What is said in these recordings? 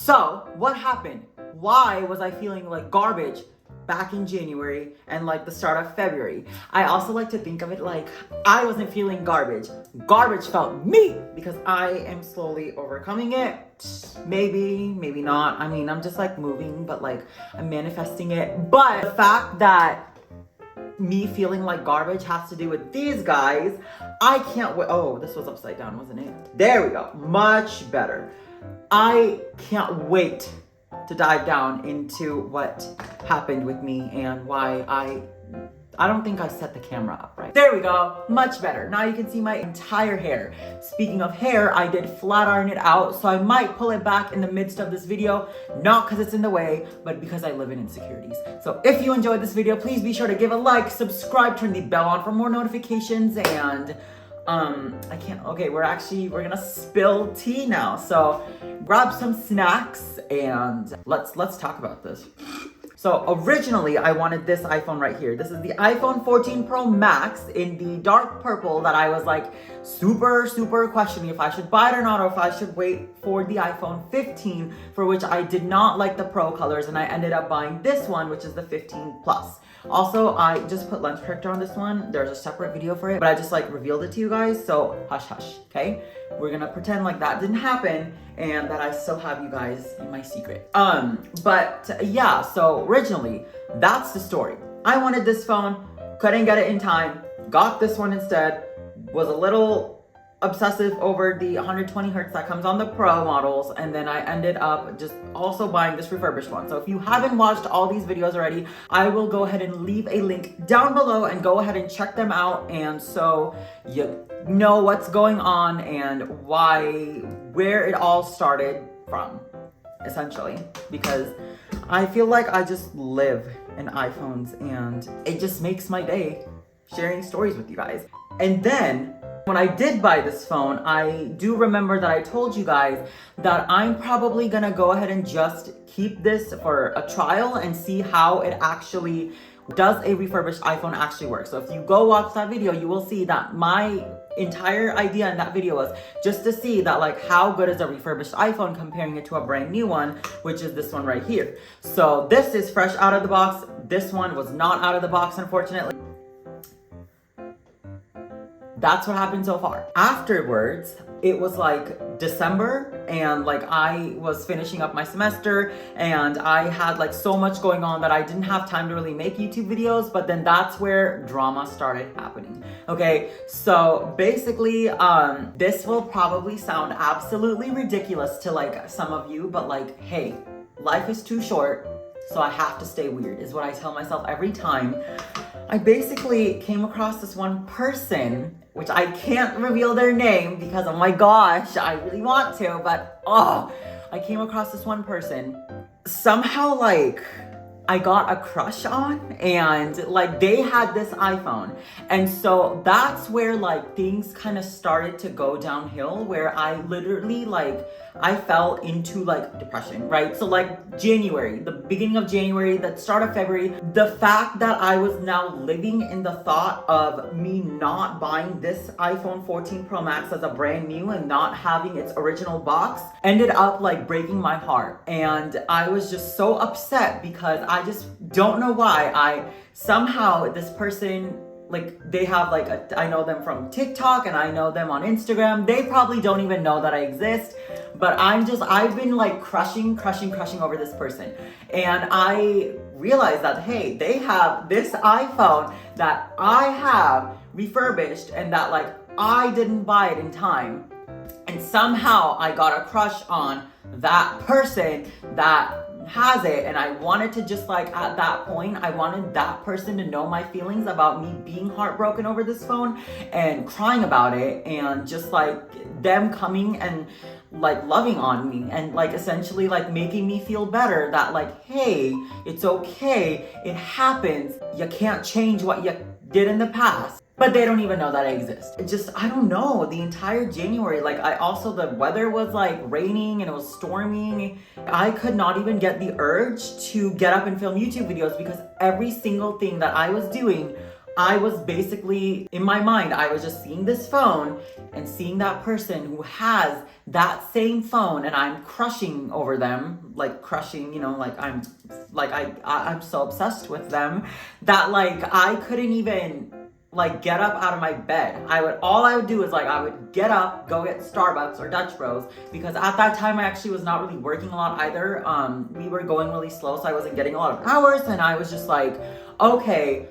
So what happened? Why was I feeling like garbage back in January and like the start of February? I also like to think of it like I wasn't feeling garbage. Garbage felt me because I am slowly overcoming it. Maybe, maybe not. I mean, I'm just like moving, but like I'm manifesting it. But the fact that me feeling like garbage has to do with these guys, I can't wait. Oh, this was upside down, wasn't it? There we go. Much better. I can't wait to dive down into what happened with me and why I don't think I set the camera up right. There we go, much better. Now you can see my entire hair. Speaking of hair, I did flat iron it out, so I might pull it back in the midst of this video, not because it's in the way, but because I live in insecurities. So if you enjoyed this video, please be sure to give a like, subscribe, turn the bell on for more notifications, and we're gonna spill tea now. So grab some snacks and let's talk about this. So originally I wanted this iPhone right here. This is the iPhone 14 Pro Max in the dark purple that I was like super questioning if I should buy it or not, or if I should wait for the iPhone 15, for which I did not like the Pro colors, and I ended up buying this one, which is the 15 Plus. Also, I just put lens corrector on this one. There's a separate video for it, but I just like revealed it to you guys, so hush, okay? We're gonna pretend like that didn't happen and that I still have you guys in my secret. But yeah, so originally, that's the story. I wanted this phone, couldn't get it in time, got this one instead, was a little obsessive over the 120 hertz that comes on the Pro models, and then I ended up just also buying this refurbished one. So if you haven't watched all these videos already, I will go ahead and leave a link down below and go ahead and check them out, and so you know what's going on and where it all started from, essentially, because I feel like I just live in iPhones and it just makes my day sharing stories with you guys. And then when I did buy this phone, I do remember that I told you guys that I'm probably gonna go ahead and just keep this for a trial and see how it actually does a refurbished iPhone actually work. So if you go watch that video, you will see that my entire idea in that video was just to see that like how good is a refurbished iPhone comparing it to a brand new one, which is this one right here. So this is fresh out of the box. This one was not out of the box, unfortunately. That's what happened so far. Afterwards, it was like December and like I was finishing up my semester and I had like so much going on that I didn't have time to really make YouTube videos, but then that's where drama started happening. Okay, so basically, this will probably sound absolutely ridiculous to like some of you, but like, hey, life is too short, so I have to stay weird, is what I tell myself every time. I basically came across this one person, which I can't reveal their name because, oh my gosh, I really want to, but I came across this one person. Somehow, like, I got a crush on, and like they had this iPhone, and so that's where like things kind of started to go downhill, where I literally like I fell into like depression, right? So like January, the beginning of January, the start of February, the fact that I was now living in the thought of me not buying this iPhone 14 Pro Max as a brand new and not having its original box ended up like breaking my heart. And I was just so upset because I just don't know why somehow this person, like they have like I know them from TikTok and I know them on Instagram. They probably don't even know that I exist, but I've been like crushing over this person. And I realized that, hey, they have this iPhone that I have refurbished and that like I didn't buy it in time. And somehow I got a crush on that person that has it, and I wanted to just like at that point I wanted that person to know my feelings about me being heartbroken over this phone and crying about it, and just like them coming and like loving on me and like essentially like making me feel better that like, hey, it's okay, it happens, you can't change what you did in the past. But they don't even know that I exist. It just, I don't know, the entire January, like the weather was like raining and it was storming. I could not even get the urge to get up and film YouTube videos because every single thing that I was doing I was basically, in my mind, I was just seeing this phone and seeing that person who has that same phone, and I'm crushing over them, like crushing, you know, like I'm so obsessed with them that like I couldn't even like get up out of my bed. All I would do is like I would get up, go get Starbucks or Dutch Bros, because at that time I actually was not really working a lot either. We were going really slow, so I wasn't getting a lot of hours, and I was just like, okay,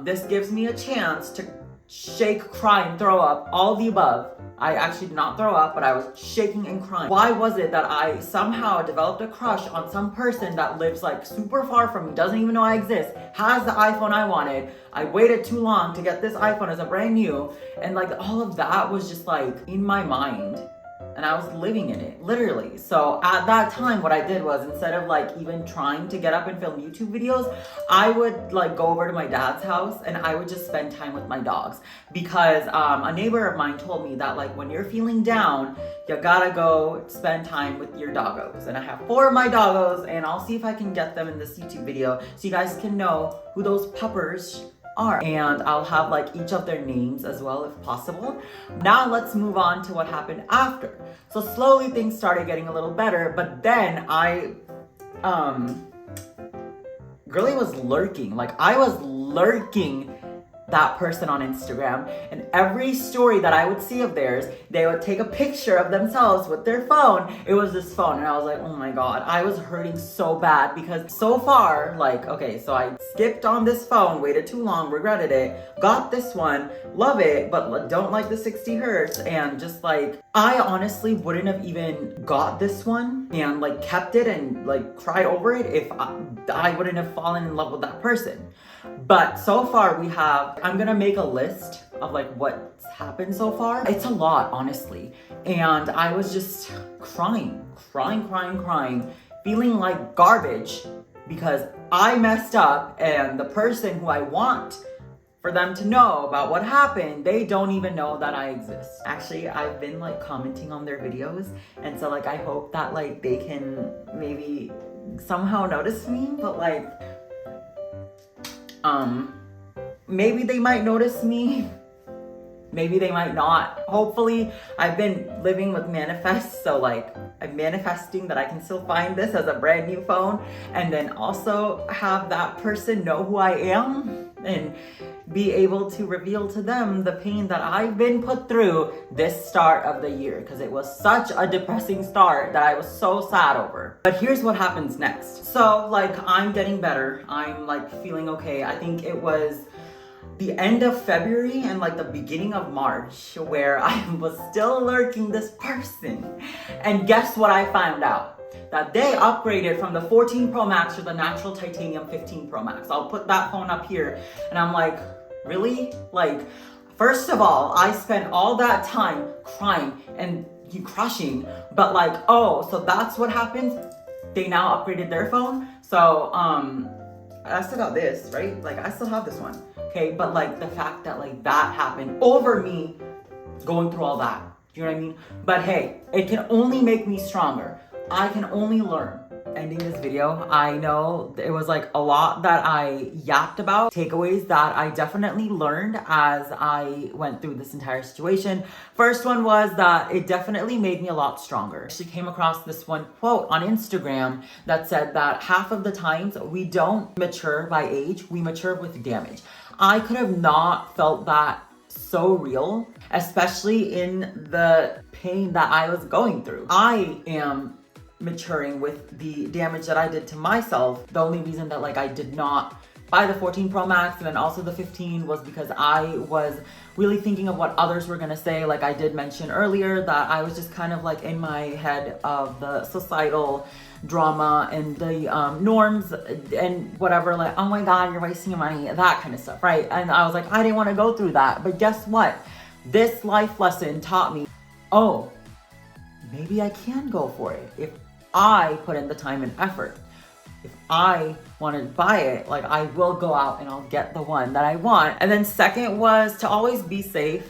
this gives me a chance to shake, cry, and throw up, all the above. I actually did not throw up, but I was shaking and crying. Why was it that I somehow developed a crush on some person that lives like super far from me, doesn't even know I exist, has the iPhone I wanted? I waited too long to get this iPhone as a brand new, and like all of that was just like in my mind. And I was living in it, literally. So at that time, what I did was, instead of like even trying to get up and film YouTube videos, I would like go over to my dad's house and I would just spend time with my dogs. Because a neighbor of mine told me that like when you're feeling down, you gotta go spend time with your doggos. And I have 4 of my doggos, and I'll see if I can get them in this YouTube video so you guys can know who those puppers are, and I'll have like each of their names as well if possible. Now let's move on to what happened after. So slowly things started getting a little better, but then I really was lurking. Like I was lurking that person on Instagram, and every story that I would see of theirs, they would take a picture of themselves with their phone. It was this phone, and I was like, oh my god, I was hurting so bad, because so far, like, okay, so I skipped on this phone, waited too long, regretted it, got this one, love it, but don't like the 60 hertz, and just like, I honestly wouldn't have even got this one and like kept it and like cried over it if I wouldn't have fallen in love with that person. But so far I'm gonna make a list of like what's happened so far. It's a lot, honestly. And I was just crying, feeling like garbage because I messed up, and the person who I want for them to know about what happened, they don't even know that I exist. Actually, I've been like commenting on their videos, and so like I hope that like they can maybe somehow notice me, but like maybe they might notice me, maybe they might not. Hopefully, I've been living with manifest, so like I'm manifesting that I can still find this as a brand new phone, and then also have that person know who I am and be able to reveal to them the pain that I've been put through this start of the year, because it was such a depressing start that I was so sad over. But here's what happens next. So like I'm getting better. I'm like feeling okay. I think it was the end of February and like the beginning of March where I was still lurking this person. And guess what I found out? That they upgraded from the 14 Pro Max to the natural titanium 15 Pro Max. I'll put that phone up here, and I'm like, really? Like, first of all, I spent all that time crying and crushing, but like, oh, so that's what happened? They now upgraded their phone? So, I still got this, right? Like, I still have this one, okay? But like, the fact that like that happened over me going through all that, you know what I mean? But hey, it can only make me stronger. I can only learn. Ending this video, I know it was like a lot that I yapped about, takeaways that I definitely learned as I went through this entire situation. First one was that it definitely made me a lot stronger. She came across this one quote on Instagram that said that half of the times we don't mature by age, we mature with damage. I could have not felt that so real, especially in the pain that I was going through. I am maturing with the damage that I did to myself. The only reason that like I did not buy the 14 Pro Max and then also the 15 was because I was really thinking of what others were gonna say. Like I did mention earlier that I was just kind of like in my head of the societal drama and the norms and whatever, like, oh my god, you're wasting your money, that kind of stuff, right? And I was like, I didn't want to go through that. But guess what? This life lesson taught me, oh, maybe I can go for it if I put in the time and effort. If I want to buy it, like I will go out and I'll get the one that I want. And then second was to always be safe.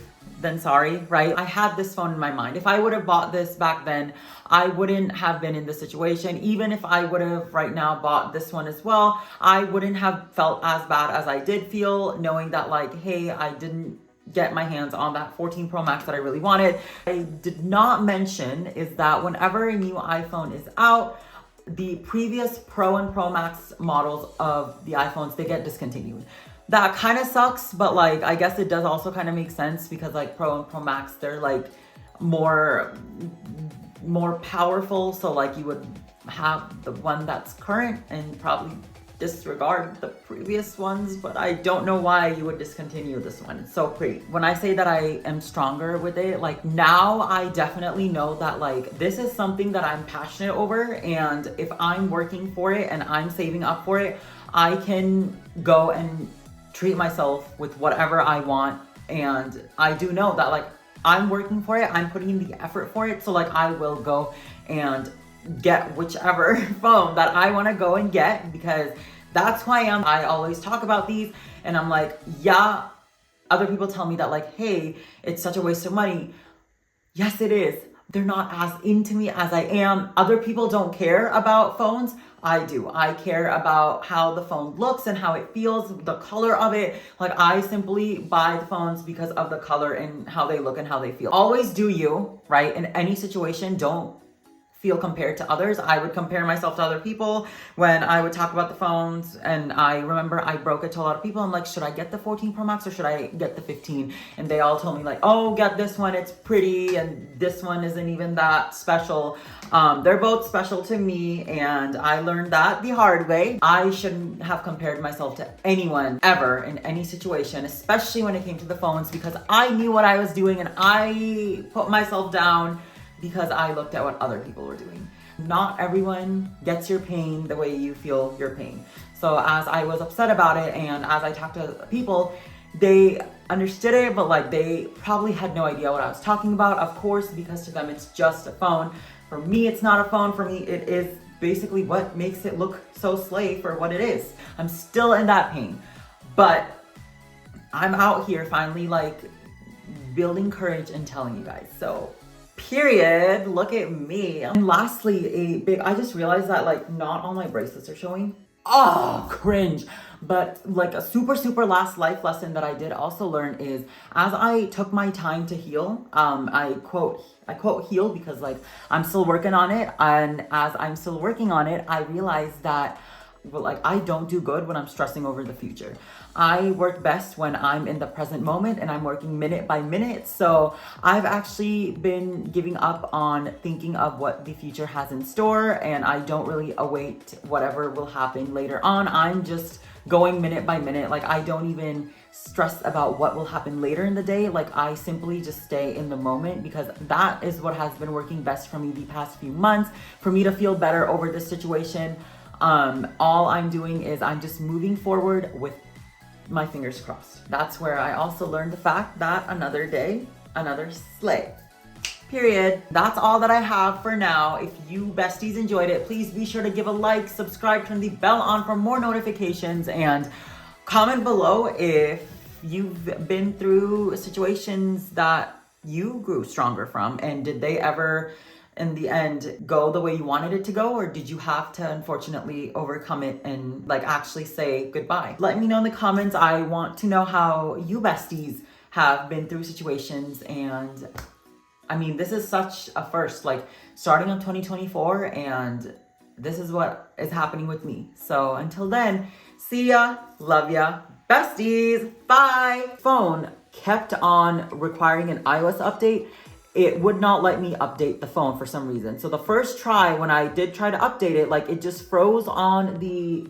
than sorry, right? I had this phone in my mind. If I would have bought this back then, I wouldn't have been in this situation. Even if I would have right now bought this one as well, I wouldn't have felt as bad as I did feel, knowing that like, hey, I didn't get my hands on that 14 Pro Max that I really wanted. I did not mention is that whenever a new iPhone is out, the previous Pro and Pro Max models of the iPhones, they get discontinued. That kind of sucks, but like, I guess it does also kind of make sense because like Pro and Pro Max, they're like more powerful. So like you would have the one that's current and probably disregard the previous ones, but I don't know why you would discontinue this one. It's so pretty. When I say that I am stronger with it, like now I definitely know that like this is something that I'm passionate over, and if I'm working for it and I'm saving up for it, I can go and treat myself with whatever I want. And I do know that like I'm working for it, I'm putting in the effort for it, so like I will go and get whichever phone that I want to go and get, because that's who I am. I always talk about these and I'm like, yeah, other people tell me that like, hey, it's such a waste of money. Yes, it is. They're not as into me as I am. Other people don't care about phones. I do. I care about how the phone looks and how it feels, the color of it. Like I simply buy the phones because of the color and how they look and how they feel. Always do you, right? In any situation, don't feel compared to others. I would compare myself to other people when I would talk about the phones, and I remember I broke it to a lot of people. I'm like, should I get the 14 Pro Max or should I get the 15? And they all told me like, oh, get this one, it's pretty, and this one isn't even that special. They're both special to me, and I learned that the hard way. I shouldn't have compared myself to anyone ever in any situation, especially when it came to the phones, because I knew what I was doing and I put myself down because I looked at what other people were doing. Not everyone gets your pain the way you feel your pain. So as I was upset about it and as I talked to people, they understood it, but like they probably had no idea what I was talking about, of course, because to them it's just a phone. For me, it's not a phone. For me, it is basically what makes it look so slay for what it is. I'm still in that pain, but I'm out here finally like building courage and telling you guys. So period, look at me. And lastly, I just realized that like not all my bracelets are showing. Oh, cringe. But like a super last life lesson that I did also learn is, as I took my time to heal, I quote heal because like I'm still working on it, and as I'm still working on it, I realized that like I don't do good when I'm stressing over the future. I work best when I'm in the present moment and I'm working minute by minute. So I've actually been giving up on thinking of what the future has in store, and I don't really await whatever will happen later on. I'm just going minute by minute. Like I don't even stress about what will happen later in the day. Like I simply just stay in the moment, because that is what has been working best for me the past few months, for me to feel better over this situation. All I'm doing is I'm just moving forward with my fingers crossed. That's where I also learned the fact that another day, another slay. Period. That's all that I have for now. If you besties enjoyed it, please be sure to give a like, subscribe, turn the bell on for more notifications, and comment below if you've been through situations that you grew stronger from, and did they ever in the end go the way you wanted it to go, or did you have to unfortunately overcome it and like actually say goodbye? Let me know in the comments. I want to know how you besties have been through situations, and I mean, this is such a first, like starting on 2024, and this is what is happening with me. So until then, see ya, love ya, besties, bye. Phone kept on requiring an iOS update. It would not let me update the phone for some reason. So the first try, when I did try to update it, like it just froze on the